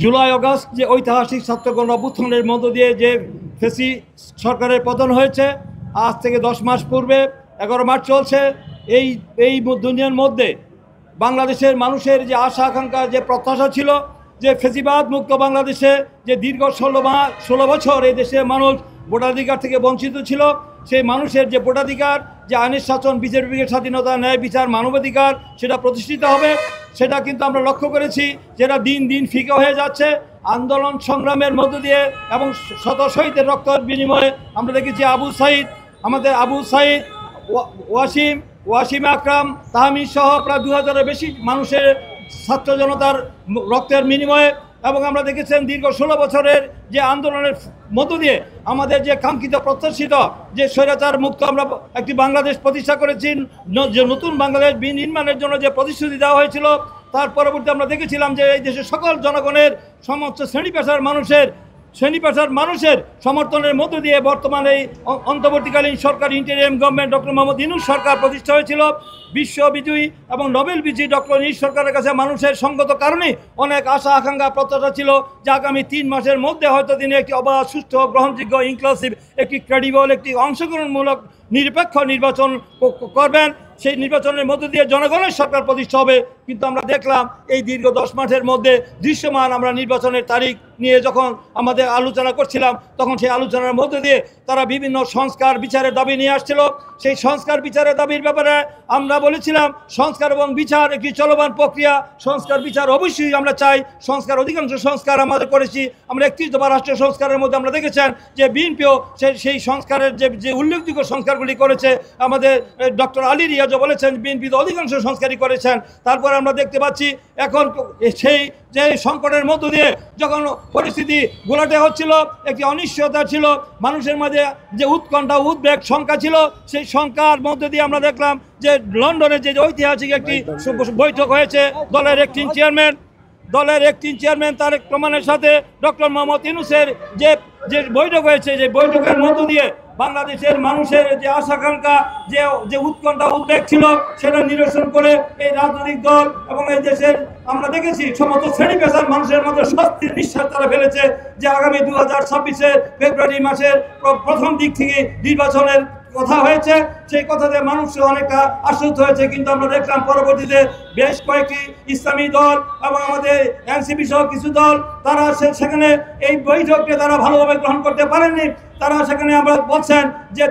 July August যে ঐতিহাসিক ছাত্র গণ অভ্যুত্থানের মধ্য দিয়ে যে ফেসি সরকারের পতন হয়েছে, আজ থেকে 10 মাস পূর্বে 11 মার্চ চলছে। এই এই দুনিয়ার মধ্যে বাংলাদেশের মানুষের যে আশা আকাঙ্ক্ষা, যে প্রত্যাশা ছিল যে ফেসিবাদ মুক্ত বাংলাদেশে যে দীর্ঘ 16 বছর এই দেশের মানুষ ভোটাধিকার থেকে বঞ্চিত ছিল, সেই মানুষের যে ভোটাধিকার, যে আইনের শাসন, বিচার বিভাগের স্বাধীনতা, ন্যায় বিচার, মানবাধিকার সেটা প্রতিষ্ঠিত হবে, সেটা কিন্তু আমরা লক্ষ্য করেছি যেটা দিন দিন ফিকে হয়ে যাচ্ছে। আন্দোলন সংগ্রামের মধ্য দিয়ে এবং শত শহীদের রক্তের বিনিময়ে আমরা দেখেছি আমাদের আবু সাইদ, ওয়াসিম আকরাম, তাহমিদ সহ প্রায় 2000-এর বেশি মানুষের ছাত্র জনতার রক্তের বিনিময়ে, এবং আমরা দেখেছেন দীর্ঘ 16 বছরের যে আন্দোলনের মধ্য দিয়ে আমাদের যে কাঙ্ক্ষিত প্রত্যাশিত যে স্বৈরাচার মুক্ত আমরা একটি বাংলাদেশ প্রতিষ্ঠা করেছি, যে নতুন বাংলাদেশ বিনির্মাণের জন্য যে প্রতিশ্রুতি দেওয়া হয়েছিল, তার পরবর্তী আমরা দেখেছিলাম যে এই দেশের সকল জনগণের সমস্ত শ্রেণী পেশার মানুষের সমর্থনের মধ্য দিয়ে বর্তমানে এই অন্তর্বর্তীকালীন সরকার, interim government doctor Mohammad Yunus সরকার প্রতিষ্ঠা হয়েছিল। বিশ্ববিজয়ী এবং নোবেল বিজয়ী ডক্টর ইউনূস সরকারের কাছে মানুষের সঙ্গত কারণে অনেক আশা আকাঙ্ক্ষা প্রত্যাশা ছিল যে আগামী 3 মাসের মধ্যে হয়তো তিনি একটি অবাধ, সুষ্ঠু, গ্রহণযোগ্য, ইনক্লুসিভ, একটি ক্রেডিবল, একটি অংশগ্রহণমূলক নিরপেক্ষ নির্বাচন করবেন। সেই নির্বাচনের মধ্য দিয়ে জনগণের সরকার প্রতিষ্ঠা হবে। কিন্তু আমরা দেখলাম এই দীর্ঘ 10 মাসের মধ্যে দৃশ্যমান আমরা নির্বাচনের তারিখ নিয়ে যখন আমাদের আলোচনা করছিলাম, তখন সেই আলোচনার মধ্য দিয়ে তারা বিভিন্ন সংস্কার বিচারের দাবি নিয়ে আসছিল। সেই সংস্কার বিচারের দাবির ব্যাপারে আমরা বলেছিলাম সংস্কার এবং বিচার একটি চলমান প্রক্রিয়া। সংস্কার বিচার অবশ্যই আমরা চাই। অধিকাংশ সংস্কার আমাদের করেছি। আমরা 31 দফা রাষ্ট্র সংস্কারের মধ্যে আমরা দেখেছেন যে বিএনপিও সেই সংস্কারের যে উল্লেখযোগ্য সংস্কারগুলি করেছে। আমাদের ডক্টর আলী রিয়াজও বলেছেন বিএনপি তো অধিকাংশ সংস্কারই করেছেন। তারপরে আমরা দেখতে পাচ্ছি এখন সেই যে সংকটের মধ্য দিয়ে যখন পরিস্থিতি গোলাটে হচ্ছিল, একটি অনিশ্চয়তা ছিল, মানুষের মাঝে যে উৎকণ্ঠা, উদ্বেগ, শঙ্কা ছিল, সেই শঙ্কার মধ্য দিয়ে আমরা দেখলাম যে লন্ডনে যে ঐতিহাসিক একটি বৈঠক হয়েছে দলের একটি চেয়ারম্যান তারেক রহমানের সাথে ডক্টর মোহাম্মদ ইউনূসের যে বৈঠক হয়েছে, যে বৈঠকের মধ্য দিয়ে বাংলাদেশের মানুষের যে আশাকাঙ্ক্ষা, যে উৎকণ্ঠা, উদ্বেগ ছিল, সেটা নিরসন করে এই রাজনৈতিক দল এবং এই দেশের আমরা দেখেছি সমস্ত শ্রেণী পেশার মানুষের মধ্যে স্বস্তির নিঃশ্বাস তারা ফেলেছে যে আগামী 2026-এর ফেব্রুয়ারি মাসের প্রথম দিক থেকে নির্বাচনের কথা হয়েছে। সেই কথাতে মানুষ অনেকটা আশ্বস্ত হয়েছে। কিন্তু আমরা দেখলাম পরবর্তীতে বেশ কয়েকটি ইসলামী দল এবং আমাদের এনসিপি সহ কিছু দল তারা সেখানে এই বৈঠককে তারা ভালোভাবে গ্রহণ করতে পারেননি। তারা সেখানে আমরা বলছেন যে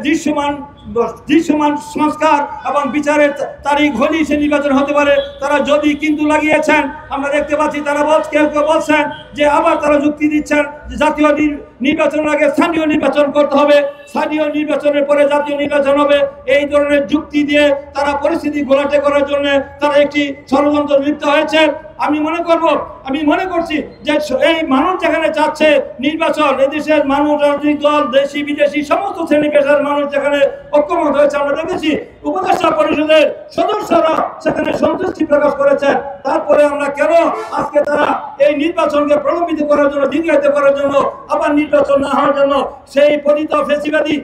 দৃশ্যমান সংস্কার এবং বিচারের তারিখ হলেই সে নির্বাচন হতে পারে। তারা যদি কিন্তু লাগিয়েছেন। আমরা দেখতে পাচ্ছি তারা কেউ বলছেন যে আবার তারা যুক্তি দিচ্ছেন যে জাতীয় নির্বাচনের আগে স্থানীয় নির্বাচন করতে হবে, স্থানীয় নির্বাচনের পরে জাতীয় নির্বাচন হবে। এই ধরনের যুক্তি দিয়ে তারা পরিস্থিতি ঘোলাটে করার জন্য তারা একটি ষড়যন্ত্র লিপ্ত হয়েছে। আমি মনে করছি যে এই মানুষ যেখানে চাচ্ছে নির্বাচন, এদেশের মানুষ, রাজনৈতিক দল, দেশি বিদেশি সমস্ত শ্রেণী পেশার মানুষ যেখানে ঐক্যমত হয়েছে, আমরা দেখেছি উপদেষ্টা পরিষদের সদস্যরা সেখানে সন্তুষ্টি প্রকাশ করেছেন। তারপরে আমরা কেন আজকে তারা এই নির্বাচনকে প্রলম্বিত করার জন্য, দীর্ঘায়িত করার জন্য, আবার নির্বাচন না হওয়ার জন্য সেই পতিত ফ্যাসিবাদী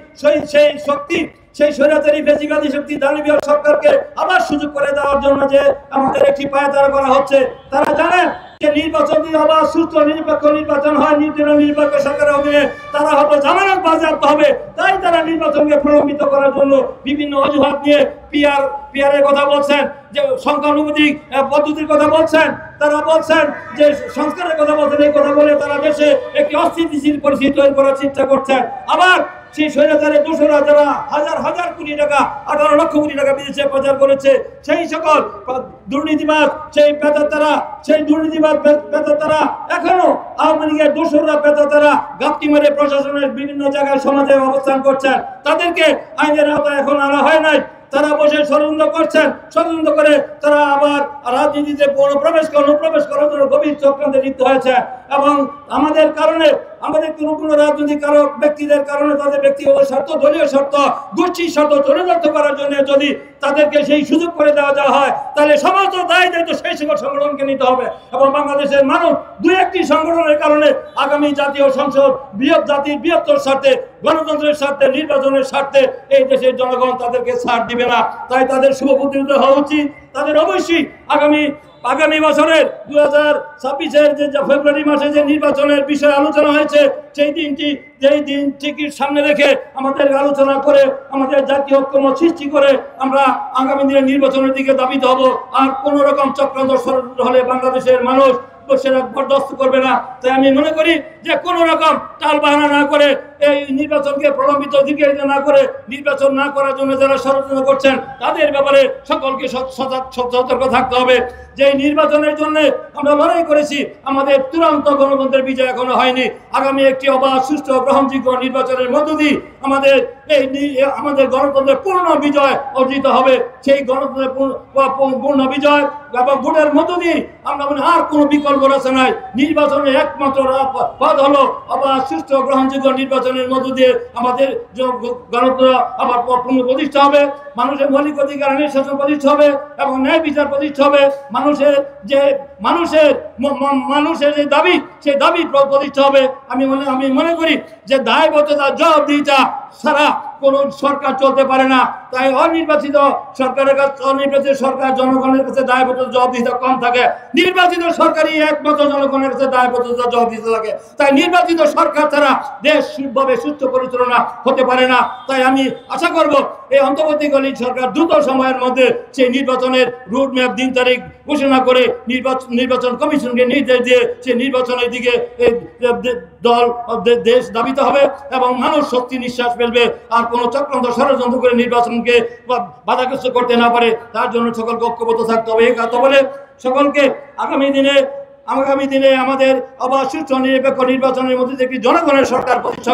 সেই শক্তি, সেই স্বৈরাচারী ফ্যাসিবাদী শক্তি দানবীয় সরকারকে আবার সুযোগ করে দেওয়ার জন্য যে আমাদের একটি পায়তারা করা হচ্ছে। তারা জানেন যে নির্বাচন যদি আবার সুস্থ নিরপেক্ষ নির্বাচন হয়, নিরপেক্ষ সরকারের অধীনে তারা হয়তো জামানত বাজেয়াপ্ত হবে। তাই তারা নির্বাচনকে প্রলম্বিত করার জন্য বিভিন্ন অজুহাত নিয়ে পিয়ারের কথা বলছেন, যে সংখ্যানুপাতিক পদ্ধতির কথা বলছেন, তারা বলছেন যে সংস্কারের কথা বলছেন। এই কথা বলে তারা দেশে একটি অস্থিতিশীল পরিস্থিতি তৈরি করার চেষ্টা করছেন। আবার সেই স্বৈরাচারের দোষরা যারা হাজার কোটি টাকা, 18 লক্ষ কোটি টাকা বিদেশে পাচার করেছে, সেই সকল দুর্নীতিবাদ, সেই পেতাতারা এখনো আওয়ামী লীগের দোষরা পেতাতারা গাপ্তি মেরে প্রশাসনের বিভিন্ন জায়গায় সমাজে অবস্থান করছেন। তাদেরকে আইনের আওতায় এখন আনা হয় নাই। তারা বসে ষড়যন্ত্র করছেন। ষড়যন্ত্র করে তারা আবার রাজনীতিতে অনুপ্রবেশ করার জন্য গভীর চক্রান্তে লিপ্ত হয়েছে। এবং আমাদের কারণে, আমাদের কোনো রাজনৈতিক ব্যক্তিদের কারণে, তাদের ব্যক্তিগত স্বার্থ, দলীয় স্বার্থ, গোষ্ঠীর স্বার্থ চরিতার্থ করার জন্য যদি তাদেরকে সেই সুযোগ করে দেওয়া হয়, তাহলে সমস্ত দায় দায়িত্ব সেই সকল সংগঠনকে নিতে হবে। এবং বাংলাদেশের মানুষ 2-1টি সংগঠনের কারণে আগামী জাতীয় সংসদ জাতির বৃহত্তর স্বার্থে, গণতন্ত্রের স্বার্থে, নির্বাচনের স্বার্থে এই দেশের জনগণ তাদেরকে ছাড় দিবে না। তাই তাদের শুভবুদ্ধিত হওয়া উচিত। তাদের অবশ্যই আগামী আগামী বছরের 2026-এর যে ফেব্রুয়ারি মাসে যে নির্বাচনের বিষয়ে আলোচনা হয়েছে, যেই দিন ঠিকই সামনে রেখে আমাদের আলোচনা করে আমাদের জাতীয় ঐক্যমত সৃষ্টি করে আমরা আগামী দিনে নির্বাচনের দিকে ধাবিত হব। আর কোনো রকম চক্রান্ত ষড়যন্ত্র হলে বাংলাদেশের মানুষ সেটা বরদাস্ত করবে না। তাই আমি মনে করি যে কোনো রকম টালবাহানা না করে, এই নির্বাচনকে প্রলম্বিত দিকে না করে, নির্বাচন না করার জন্য যারা ষড়যন্ত্র করছেন তাদের ব্যাপারে সকলকে সতর্ক থাকতে হবে। যে নির্বাচনের জন্য আমরা লড়াই করেছি, আমাদের চূড়ান্ত গণতন্ত্রের বিজয় এখনো হয়নি। আগামী একটি অবাধ, সুষ্ঠু, গ্রহণযোগ্য নির্বাচনের মধ্য দিয়ে আমাদের গণতন্ত্রের পূর্ণ বিজয় অর্জিত হবে। সেই গণতন্ত্রের পূর্ণ বিজয় এবং ভোটের মধ্য দিয়ে আমরা আর কোনো বিকল্প রাস্তা নাই। নির্বাচনের একমাত্র পথ হলো অবাধ, সুষ্ঠু, গ্রহণযোগ্য নির্বাচনের মধ্য দিয়ে আমাদের গণতন্ত্র আবার পূর্ণ প্রতিষ্ঠা হবে। মানুষের মৌলিক অধিকার শাসন প্রতিষ্ঠা হবে এবং ন্যায় বিচার প্রতিষ্ঠা হবে। মানুষের যে দাবি, সেই দাবি প্রতিষ্ঠা হবে। আমি মনে করি যে দায়বদ্ধতা, জবাবদিহিতা ছাড়া কোনো সরকার চলতে পারে না। তাই অনির্বাচিত সরকার জনগণের কাছে দায়বদ্ধতা, জবাবদিহিতা কম থাকে। নির্বাচিত সরকারই একমাত্র জনগণের কাছে দায়বদ্ধতা, জবাবদিহিতা থাকে। তাই নির্বাচিত সরকার ছাড়া দেশ সুষ্ঠুভাবে সুস্থ পরিচালনা হতে পারে না। তাই আমি আশা করব এই অন্তর্বর্তীকালীন সরকার দ্রুত সময়ের মধ্যে সেই নির্বাচনের রুটম্যাপ, দিন তারিখ ঘোষণা করে নির্বাচন কমিশনকে নির্দেশ দিয়ে সেই নির্বাচনের দিকে দেশ ধাবিত হবে এবং মানুষ শক্তি নিঃশ্বাস ফেলবে। আর কোনো চক্রান্ত ষড়যন্ত্র করে নির্বাচনকে বাধাগ্রস্ত করতে না পারে, তার জন্য সকলকে ঐক্যবদ্ধ থাকতে হবে। এই কথা বলে সকলকে আগামী দিনে আমাদের অবাধ, সুষ্ঠু, নিরপেক্ষ নির্বাচনের মধ্যে একটি জনগণের সরকার প্রতিষ্ঠা